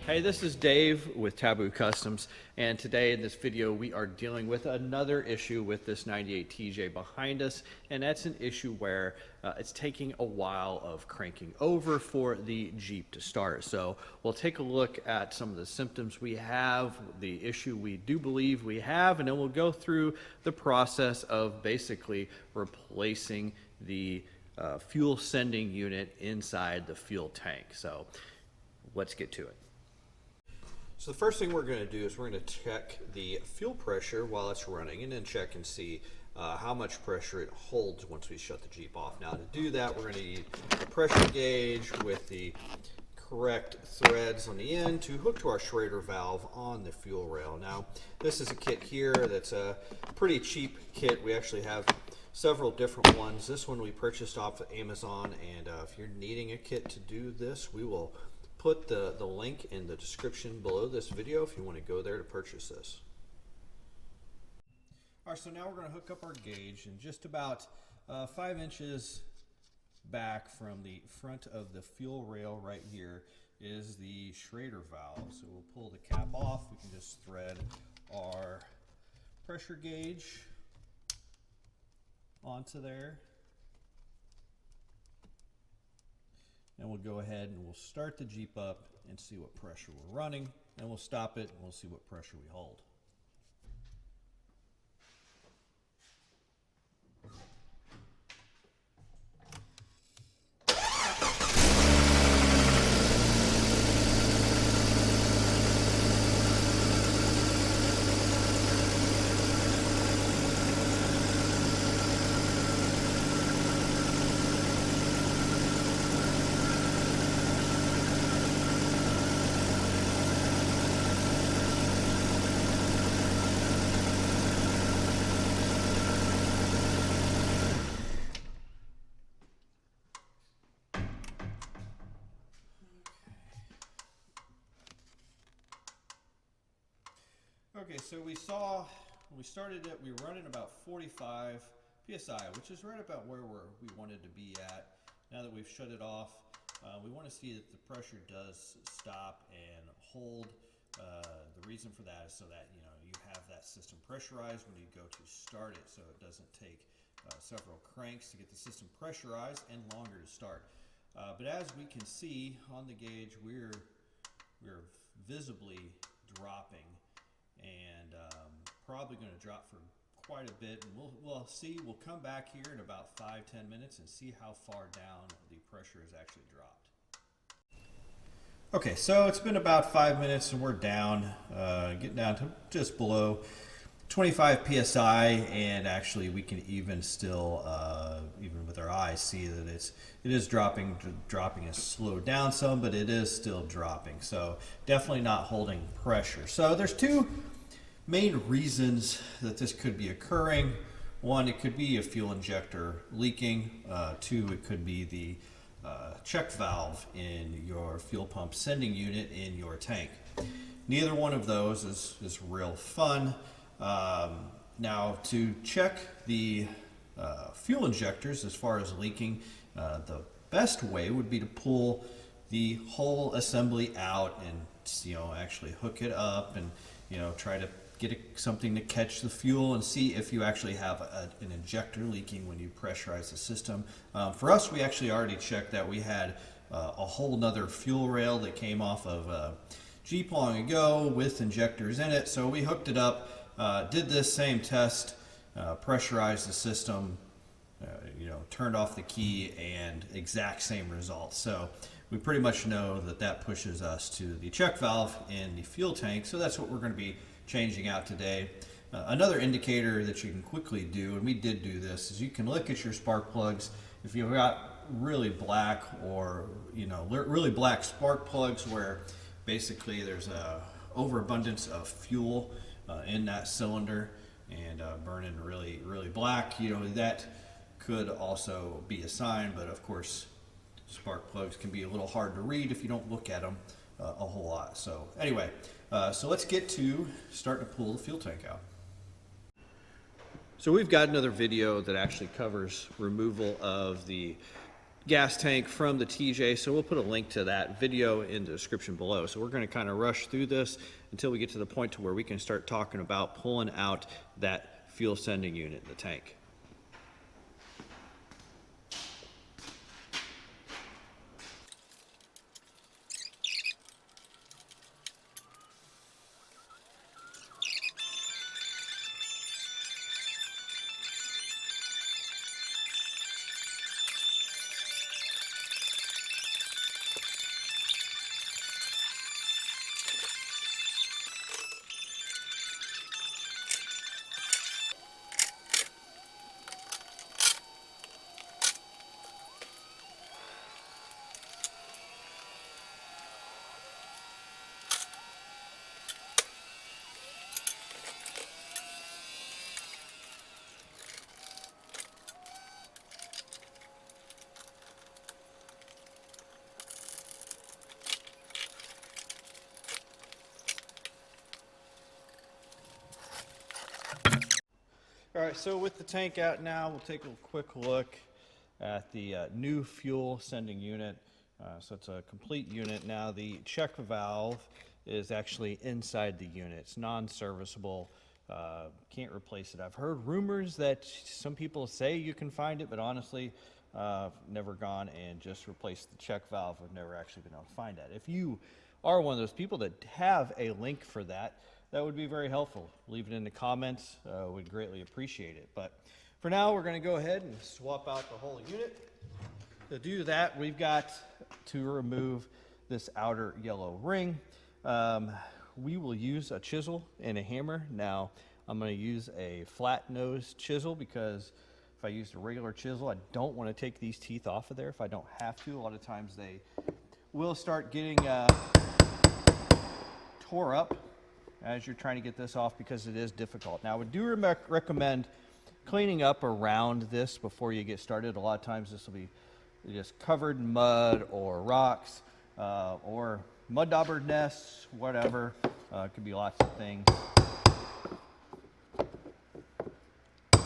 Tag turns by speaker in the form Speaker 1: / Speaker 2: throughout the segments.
Speaker 1: Hey, this is Dave with Taboo Customs, and today in this video we are dealing with another issue with this 98 TJ behind us, and that's an issue where it's taking a while of cranking over for the Jeep to start. So we'll take a look at some of the symptoms we have, the issue we do believe we have, and then we'll go through the process of basically replacing the fuel sending unit inside the fuel tank. So let's get to it. So the first thing we're going to do is we're going to check the fuel pressure while it's running, and then check and see how much pressure it holds once we shut the Jeep off. Now to do that, we're going to need a pressure gauge with the correct threads on the end to hook to our Schrader valve on the fuel rail. Now this is a kit here that's a pretty cheap kit. We actually have several different ones. This one we purchased off of Amazon, and if you're needing a kit to do this, we will put the link in the description below this video if you want to go there to purchase this. Alright, so now we're going to hook up our gauge, and just about 5 inches back from the front of the fuel rail right here is the Schrader valve. So we'll pull the cap off. We can just thread our pressure gauge onto there. And we'll go ahead and we'll start the Jeep up and see what pressure we're running, and we'll stop it and we'll see what pressure we hold. Okay, so we saw when we started it, we were running about 45 psi, which is right about where we wanted to be at. Now that we've shut it off, we want to see that the pressure does stop and hold. The reason for that is so that you have that system pressurized when you go to start it, so it doesn't take several cranks to get the system pressurized and longer to start. But as we can see on the gauge, we're visibly dropping, and probably going to drop for quite a bit, and we'll see. We'll come back here in about 5-10 minutes and see how far down the pressure has actually dropped. Okay, so it's been about 5 minutes and we're down, getting down to just below 25 psi, and actually we can even still, even with our eyes, see that it is dropping. Dropping has slowed down some, but it is still dropping. So definitely not holding pressure. So there's two main reasons that this could be occurring. One, it could be a fuel injector leaking. Two, it could be the check valve in your fuel pump sending unit in your tank. Neither one of those is real fun. Now, to check the fuel injectors as far as leaking, the best way would be to pull the whole assembly out and actually hook it up and try to get something to catch the fuel and see if you actually have an injector leaking when you pressurize the system. For us, we actually already checked that. We had a whole nother fuel rail that came off of a Jeep long ago with injectors in it, so we hooked it up, did this same test, pressurized the system, turned off the key, and exact same results. So we pretty much know that pushes us to the check valve in the fuel tank, so that's what we're going to be changing out today. Another indicator that you can quickly do, and we did do this, is you can look at your spark plugs. If you've got really black or really black spark plugs where basically there's a overabundance of fuel in that cylinder and burning really black, that could also be a sign. But of course, spark plugs can be a little hard to read if you don't look at them a whole lot. So anyway, so let's get to starting to pull the fuel tank out. So we've got another video that actually covers removal of the gas tank from the TJ, so we'll put a link to that video in the description below. So we're going to kind of rush through this until we get to the point to where we can start talking about pulling out that fuel sending unit in the tank. All right, so with the tank out now, we'll take a quick look at the new fuel sending unit. So it's a complete unit now. The check valve is actually inside the unit. It's non-serviceable. Can't replace it. I've heard rumors that some people say you can find it, but honestly, never gone and just replaced the check valve. I've never actually been able to find that. If you are one of those people that have a link for that, that would be very helpful. Leave it in the comments. We'd greatly appreciate it. But for now, we're going to go ahead and swap out the whole unit. To do that, we've got to remove this outer yellow ring. We will use a chisel and a hammer. Now, I'm going to use a flat nose chisel because if I used a regular chisel, I don't want to take these teeth off of there if I don't have to. A lot of times they will start getting tore up as you're trying to get this off because it is difficult. Now, I do recommend cleaning up around this before you get started. A lot of times this will be just covered in mud or rocks or mud dauber nests, whatever. It could be lots of things. I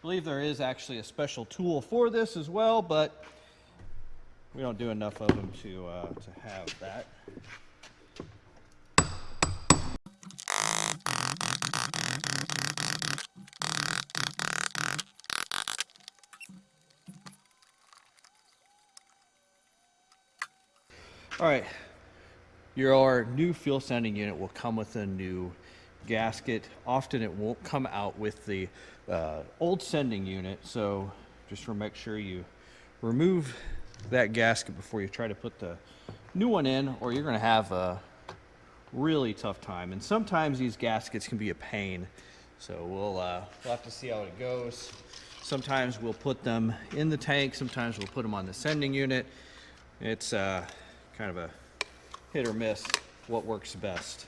Speaker 1: believe there is actually a special tool for this as well, but we don't do enough of them to have that. All right, your new fuel sending unit will come with a new gasket. Often it won't come out with the old sending unit, so just make sure you remove that gasket before you try to put the new one in, or you're going to have a really tough time. And sometimes these gaskets can be a pain, so we'll have to see how it goes. Sometimes we'll put them in the tank, sometimes we'll put them on the sending unit. It's kind of a hit or miss what works best.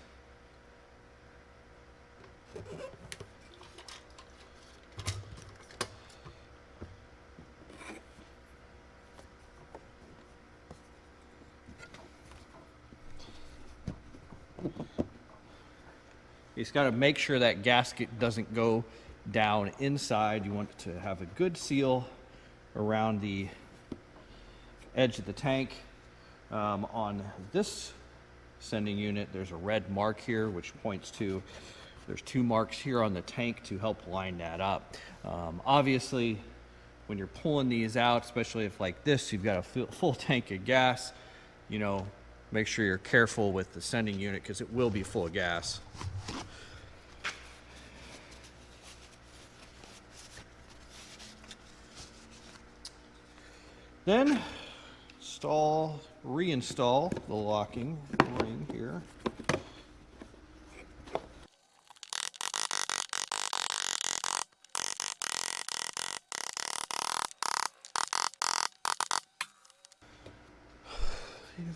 Speaker 1: You just got to make sure that gasket doesn't go down inside. You want it to have a good seal around the edge of the tank. On this sending unit, there's a red mark here, which points to there's two marks here on the tank to help line that up. Obviously, when you're pulling these out, especially if like this, you've got a full tank of gas, you know, make sure you're careful with the sending unit because it will be full of gas. Then reinstall the locking ring here.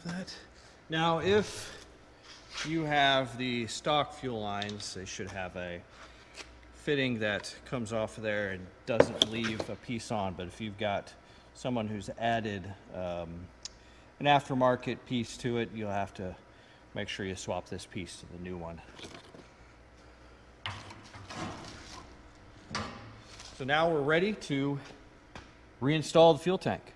Speaker 1: That. Now, if you have the stock fuel lines, they should have a fitting that comes off of there and doesn't leave a piece on. But if you've got someone who's added an aftermarket piece to it, you'll have to make sure you swap this piece to the new one. So now we're ready to
Speaker 2: reinstall the fuel tank.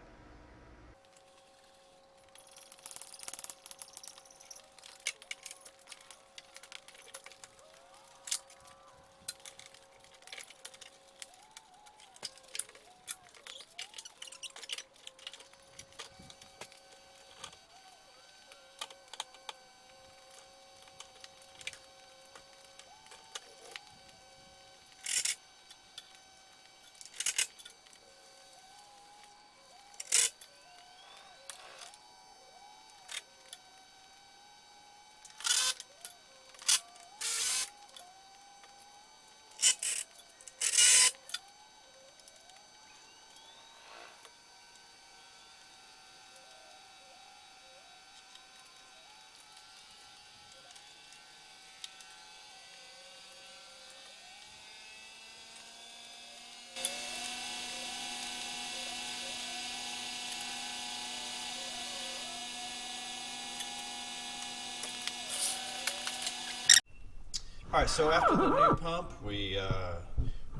Speaker 1: All right, so after the new pump, we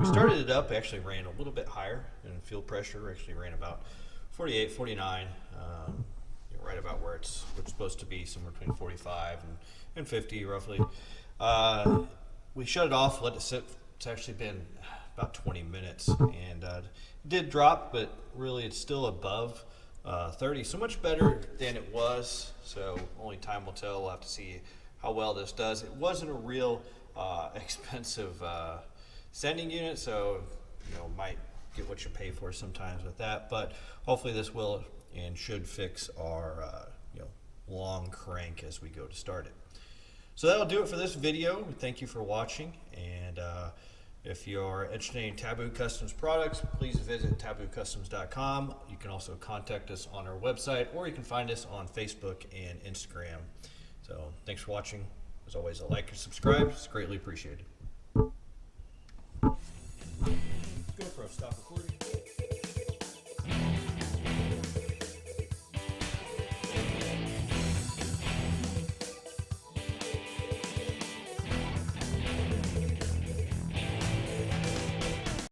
Speaker 1: started it up. Actually ran a little bit higher in fuel pressure. Actually ran about 48, 49, right about where it's supposed to be, somewhere between 45 and 50 roughly. We shut it off, let it sit. It's actually been about 20 minutes, and it did drop, but really it's still above 30, so much better than it was. So only time will tell. We'll have to see how well this does. It wasn't a real expensive sending unit, so might get what you pay for sometimes with that, but hopefully this will and should fix our long crank as we go to start it. So that'll do it for this video. Thank you for watching, and if you're interested in Taboo Customs products, please visit taboocustoms.com. You can also contact us on our website, or you can find us on Facebook and Instagram. So thanks for watching. As always, a like and subscribe. It's greatly appreciated. GoPro, stop recording.